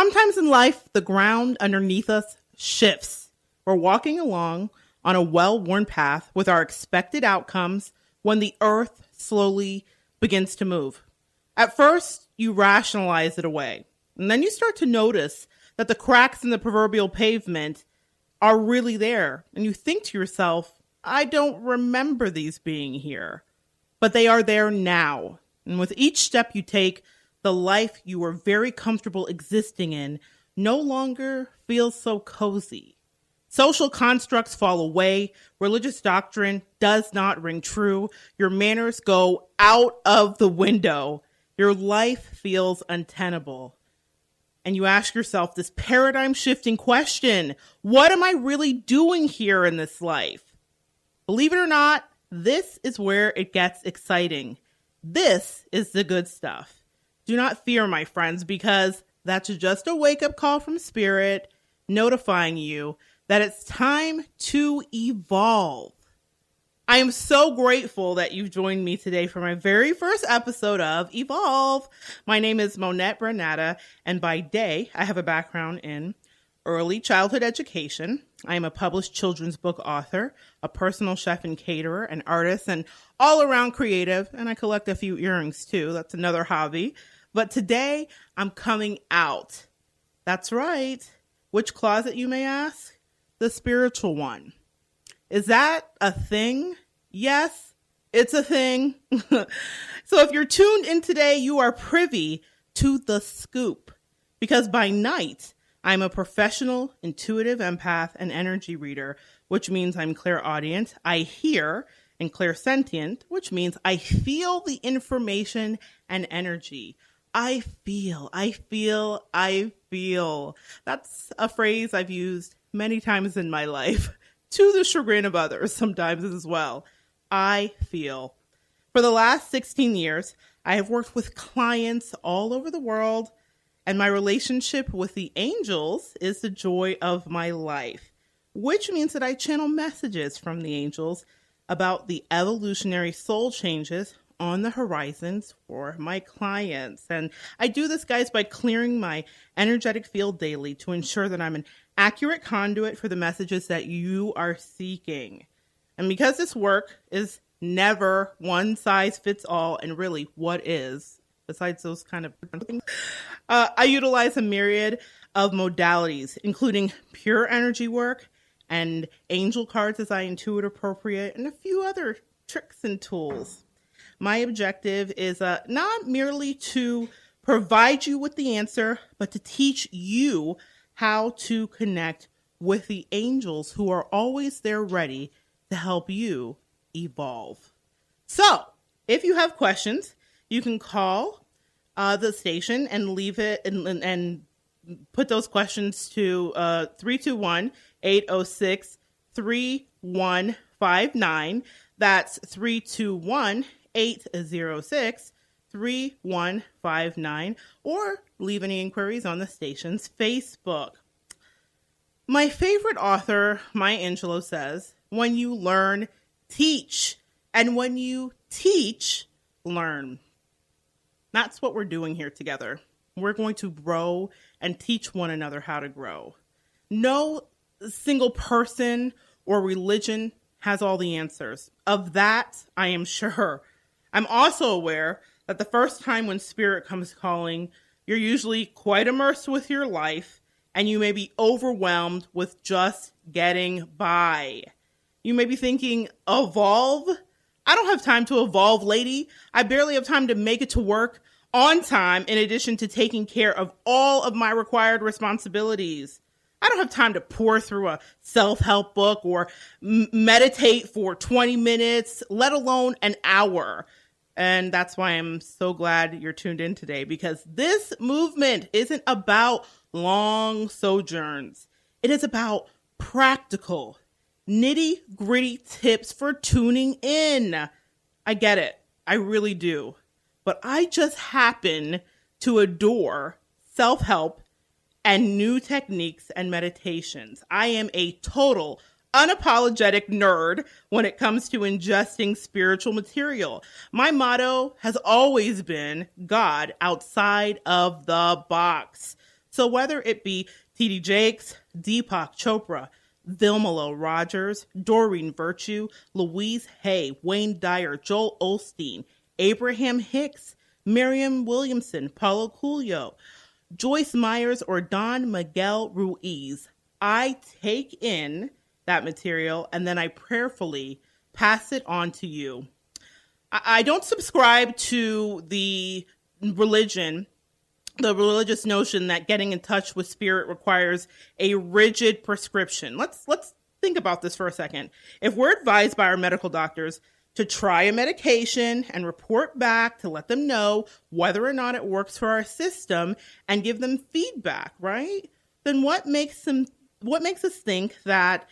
Sometimes in life, the ground underneath us shifts. We're walking along on a well-worn path with our expected outcomes when the earth slowly begins to move. At first, you rationalize it away, and then you start to notice that the cracks in the proverbial pavement are really there, and you think to yourself, I don't remember these being here, but they are there now. And with each step you take, the life you were very comfortable existing in no longer feels so cozy. Social constructs fall away. Religious doctrine does not ring true. Your manners go out of the window. Your life feels untenable. And you ask yourself this paradigm shifting question: what am I really doing here in this life? Believe it or not, this is where it gets exciting. This is the good stuff. Do not fear, my friends, because that's just a wake-up call from Spirit notifying you that it's time to evolve. I am so grateful that you've joined me today for my very first episode of Evolve. My name is Monette Brann-Natta, and by day, I have a background in early childhood education. I am a published children's book author, a personal chef and caterer, an artist, and all-around creative, and I collect a few earrings too. That's another hobby. But today, I'm coming out. That's right. Which closet, you may ask? The spiritual one. Is that a thing? Yes, it's a thing. So if you're tuned in today, you are privy to the scoop. Because by night, I'm a professional, intuitive empath and energy reader, which means I'm clairaudient. I hear, and clairsentient, which means I feel the information and energy. I feel. That's a phrase I've used many times in my life, to the chagrin of others sometimes as well. I feel. For the last 16 years, I have worked with clients all over the world, and my relationship with the angels is the joy of my life, which means that I channel messages from the angels about the evolutionary soul changes on the horizons for my clients. And I do this, guys, by clearing my energetic field daily to ensure that I'm an accurate conduit for the messages that you are seeking. And because this work is never one size fits all, and really what is, besides those kind of things, I utilize a myriad of modalities, including pure energy work and angel cards as I intuit appropriate, and a few other tricks and tools. My objective is not merely to provide you with the answer, but to teach you how to connect with the angels who are always there ready to help you evolve. So, if you have questions, you can call the station and leave it and put those questions to 321-806-3159. That's 321-806-3159, or leave any inquiries on the station's Facebook. My favorite author, Maya Angelou, says, when you learn, teach. And when you teach, learn. That's what we're doing here together. We're going to grow and teach one another how to grow. No single person or religion has all the answers. Of that, I am sure. I'm also aware that the first time when spirit comes calling, you're usually quite immersed with your life, and you may be overwhelmed with just getting by. You may be thinking, evolve? I don't have time to evolve, lady. I barely have time to make it to work on time, in addition to taking care of all of my required responsibilities. I don't have time to pour through a self-help book or meditate for 20 minutes, let alone an hour. And that's why I'm so glad you're tuned in today, because this movement isn't about long sojourns. It is about practical, nitty-gritty tips for tuning in. I get it. I really do. But I just happen to adore self-help and new techniques and meditations. I am a total unapologetic nerd when it comes to ingesting spiritual material. My motto has always been God outside of the box. So whether it be T.D. Jakes, Deepak Chopra, Vilma Rogers, Doreen Virtue, Louise Hay, Wayne Dyer, Joel Osteen, Abraham Hicks, Miriam Williamson, Paulo Coelho, Joyce Myers, or Don Miguel Ruiz, I take in that material and then I prayerfully pass it on to you. I don't subscribe to the religious notion that getting in touch with spirit requires a rigid prescription. Let's think about this for a second. If we're advised by our medical doctors to try a medication and report back to let them know whether or not it works for our system and give them feedback, right? Then what makes us think that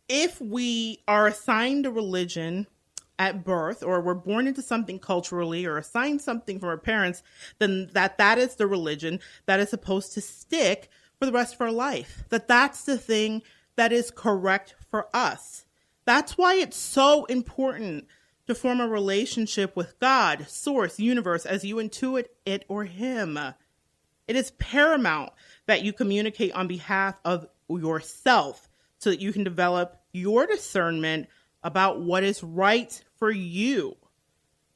if we are assigned a religion at birth, or we're born into something culturally or assigned something from our parents, then that is the religion that is supposed to stick for the rest of our life, that's the thing that is correct for us. That's why it's so important to form a relationship with God, source, universe, as you intuit it or him. It is paramount that you communicate on behalf of yourself so that you can develop your discernment about what is right for you.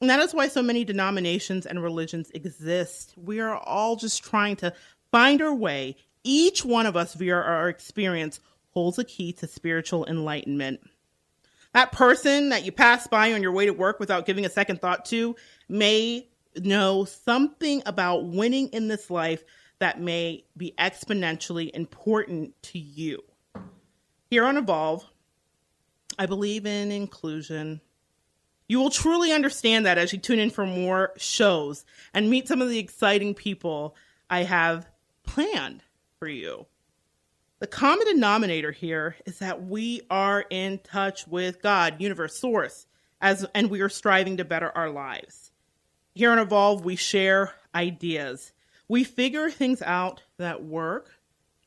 And that is why so many denominations and religions exist. We are all just trying to find our way. Each one of us, via our experience, holds a key to spiritual enlightenment. That person that you pass by on your way to work without giving a second thought to may know something about winning in this life that may be exponentially important to you. Here on Evolve, I believe in inclusion. You will truly understand that as you tune in for more shows and meet some of the exciting people I have planned for you. The common denominator here is that we are in touch with God, universe, source, and we are striving to better our lives. Here on Evolve, we share ideas. We figure things out that work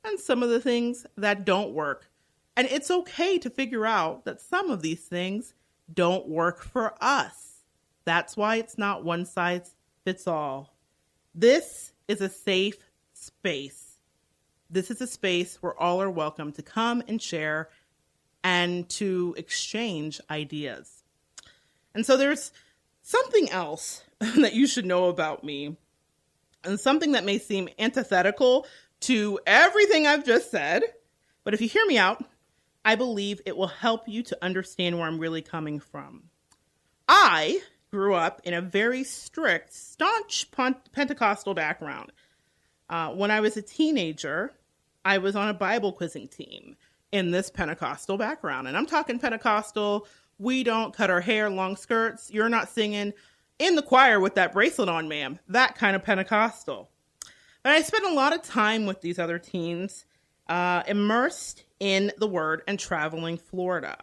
and some of the things that don't work. And it's okay to figure out that some of these things don't work for us. That's why it's not one size fits all. This is a safe space. This is a space where all are welcome to come and share and to exchange ideas. And so there's something else that you should know about me, and something that may seem antithetical to everything I've just said. But if you hear me out, I believe it will help you to understand where I'm really coming from. I grew up in a very strict, staunch Pentecostal background. When I was a teenager, I was on a Bible quizzing team in this Pentecostal background. And I'm talking Pentecostal, we don't cut our hair, long skirts. You're not singing in the choir with that bracelet on, ma'am. That kind of Pentecostal. But I spent a lot of time with these other teens, immersed in the Word and traveling Florida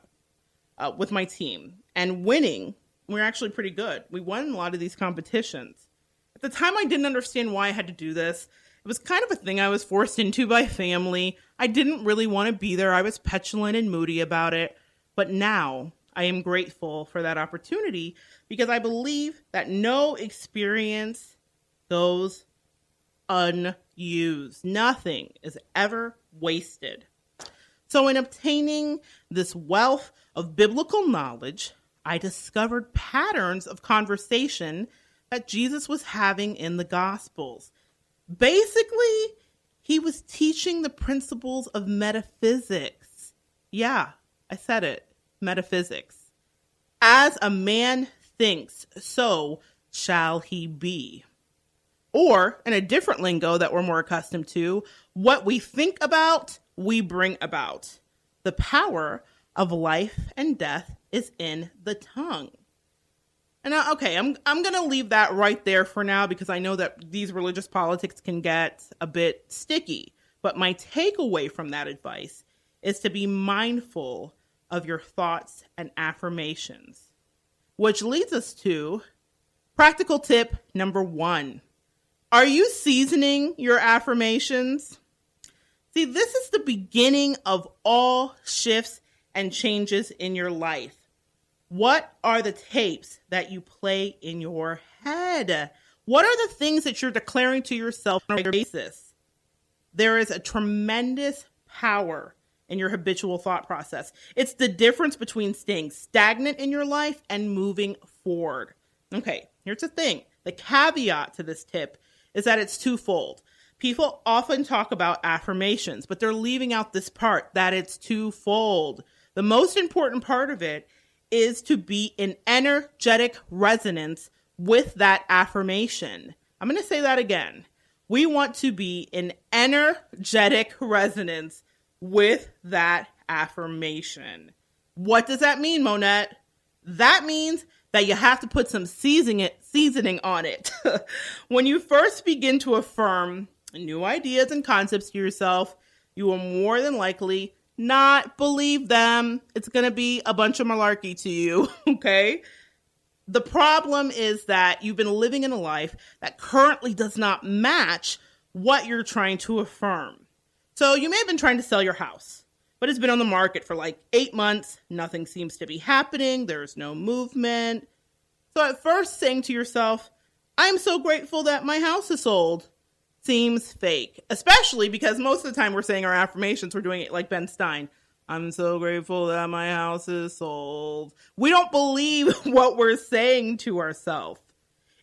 with my team and winning. We're actually pretty good. We won a lot of these competitions. At the time, I didn't understand why I had to do this. It was kind of a thing I was forced into by family. I didn't really want to be there. I was petulant and moody about it. But now I am grateful for that opportunity because I believe that no experience goes unused. Nothing is ever wasted. So in obtaining this wealth of biblical knowledge, I discovered patterns of conversation that Jesus was having in the Gospels. Basically, he was teaching the principles of metaphysics. Yeah, I said it, metaphysics. As a man thinks, so shall he be. Or, in a different lingo that we're more accustomed to, what we think about, we bring about. The power of life and death is in the tongue. And okay, I'm going to leave that right there for now because I know that these religious politics can get a bit sticky. But my takeaway from that advice is to be mindful of your thoughts and affirmations. Which leads us to practical tip number 1. Are you seasoning your affirmations? See, this is the beginning of all shifts and changes in your life. What are the tapes that you play in your head? What are the things that you're declaring to yourself on a regular basis? there is a tremendous power in your habitual thought process. It's the difference between staying stagnant in your life and moving forward. Okay, here's the thing. The caveat to this tip is that it's twofold. People often talk about affirmations, but they're leaving out this part, that it's twofold. The most important part of it is to be in energetic resonance with that affirmation. I'm going to say that again. We want to be in energetic resonance with that affirmation. What does that mean, Monette? That means that you have to put some seasoning on it. When you first begin to affirm new ideas and concepts to yourself, you will more than likely not believe them. It's going to be a bunch of malarkey to you, okay? The problem is that you've been living in a life that currently does not match what you're trying to affirm. So you may have been trying to sell your house, but it's been on the market for like 8 months. Nothing seems to be happening. There's no movement. So at first saying to yourself, I'm so grateful that my house is sold, seems fake, especially because most of the time we're saying our affirmations, we're doing it like Ben Stein. I'm so grateful that my house is sold. We don't believe what we're saying to ourselves.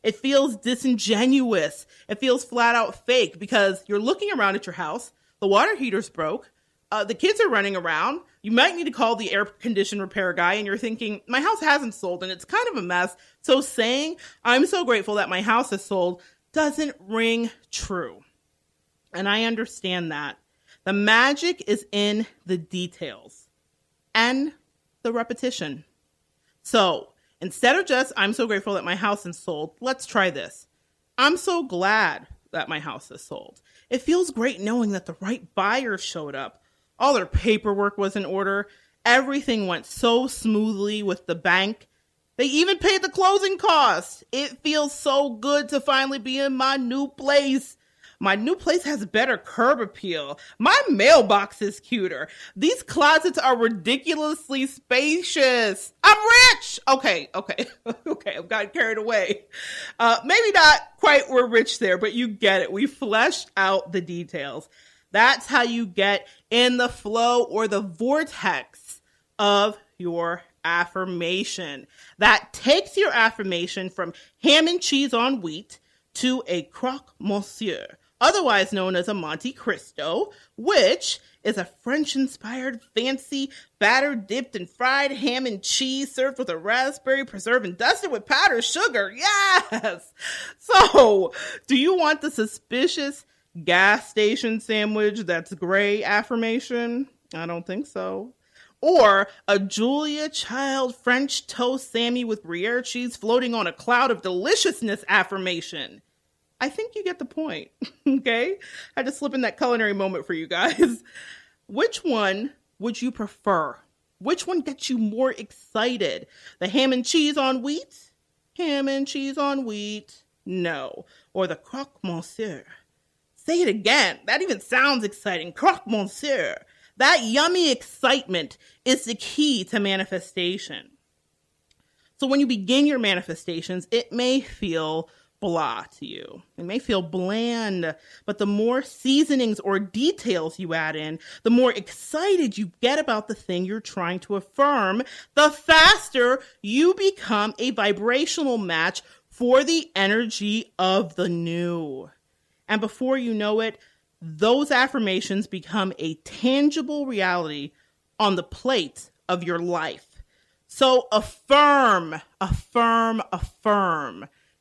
It feels disingenuous. It feels flat out fake because you're looking around at your house. The water heater's broke. The kids are running around. You might need to call the air condition repair guy and you're thinking, my house hasn't sold and it's kind of a mess. So saying, I'm so grateful that my house is sold doesn't ring true. And I understand that. The magic is in the details and the repetition. So instead of just, I'm so grateful that my house is sold, let's try this. I'm so glad that my house is sold. It feels great knowing that the right buyer showed up. All their paperwork was in order. Everything went so smoothly with the bank. They even paid the closing costs. It feels so good to finally be in my new place. My new place has better curb appeal. My mailbox is cuter. These closets are ridiculously spacious. I'm rich. Okay. I've gotten carried away. Maybe not quite we're rich there, but you get it. We fleshed out the details. That's how you get in the flow or the vortex of your affirmation. That takes your affirmation from ham and cheese on wheat to a croque monsieur, otherwise known as a Monte Cristo, which is a French-inspired fancy batter dipped in fried ham and cheese served with a raspberry preserve and dusted with powdered sugar. Yes! So, do you want the suspicious gas station sandwich that's gray affirmation? I don't think so. Or a Julia Child French toast Sammy with Gruyere cheese floating on a cloud of deliciousness affirmation. I think you get the point, okay? I had to slip in that culinary moment for you guys. Which one would you prefer? Which one gets you more excited? The ham and cheese on wheat? Ham and cheese on wheat? No. Or the croque monsieur? Say it again. That even sounds exciting. Croque monsieur. That yummy excitement is the key to manifestation. So when you begin your manifestations, it may feel blah to you. It may feel bland, but the more seasonings or details you add in, the more excited you get about the thing you're trying to affirm, the faster you become a vibrational match for the energy of the new. And before you know it, those affirmations become a tangible reality on the plate of your life. So affirm.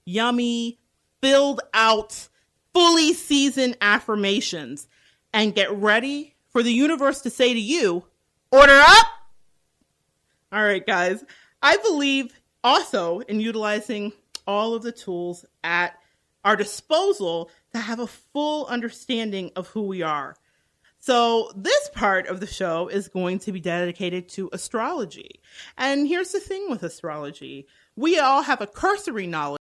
Yummy, filled out, fully seasoned affirmations. And get ready for the universe to say to you, order up. All right, guys. I believe also in utilizing all of the tools at our disposal to have a full understanding of who we are. So this part of the show is going to be dedicated to astrology. And here's the thing with astrology. We all have a cursory knowledge